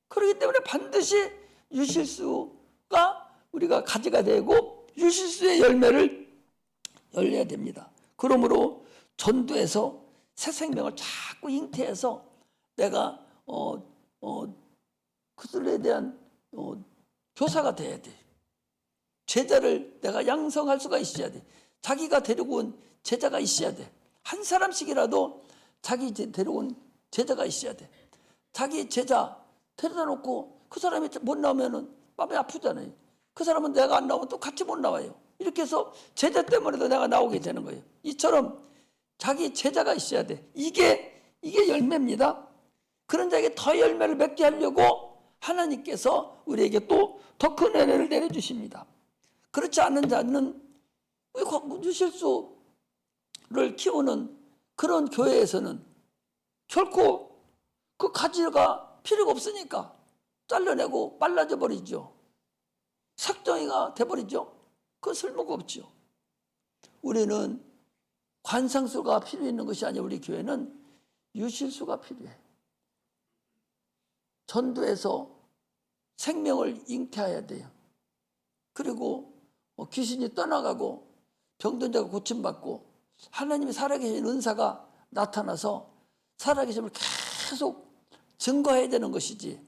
그렇기 때문에 반드시 유실수가 우리가 가지가 되고 유실수의 열매를 열려야 됩니다. 그러므로 전도에서 새 생명을 자꾸 잉태해서 내가 그들에 대한 교사가 돼야 돼. 제자를 내가 양성할 수가 있어야 돼. 자기가 데리고 온 제자가 있어야 돼. 한 사람씩이라도 자기 데리고 온 제자가 있어야 돼. 자기 제자 데려다 놓고 그 사람이 못 나오면 마음이 아프잖아요. 그 사람은 내가 안 나오면 또 같이 못 나와요. 이렇게 해서 제자 때문에도 내가 나오게 되는 거예요. 이처럼 자기 제자가 있어야 돼. 이게 열매입니다. 그런 자에게 더 열매를 맺게 하려고 하나님께서 우리에게 또 더 큰 은혜를 내려주십니다. 그렇지 않은 자는 유실수를 키우는 그런 교회에서는 결코 그 가지가 필요가 없으니까 잘라내고 빨라져 버리죠. 삭정이가 돼버리죠. 그 쓸모가 없죠. 우리는 관상수가 필요 있는 것이 아니라 우리 교회는 유실수가 필요해. 전도에서 생명을 잉태해야 돼요. 그리고 귀신이 떠나가고 병든 자가 고침받고 하나님이 살아계신 은사가 나타나서 살아계심을 계속 증거해야 되는 것이지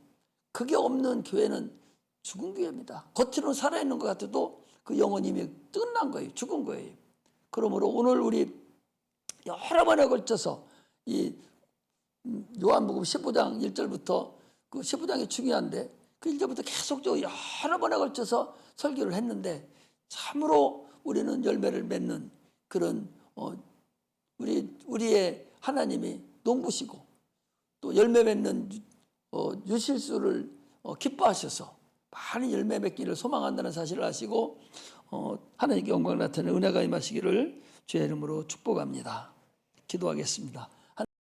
그게 없는 교회는 죽은 교회입니다. 겉으로는 살아있는 것 같아도 그 영혼이 이미 끝난 거예요. 죽은 거예요. 그러므로 오늘 우리 여러 번에 걸쳐서 이 요한복음 15장 1절부터 그 15장이 중요한데 그 1절부터 계속 여러 번에 걸쳐서 설교를 했는데 참으로 우리는 열매를 맺는 그런 우리의 하나님이 농부시고 또 열매 맺는 유실수를 기뻐하셔서 많은 열매 맺기를 소망한다는 사실을 아시고 하나님께 영광 나타내는 은혜가 임하시기를 주의 이름으로 축복합니다. 기도하겠습니다.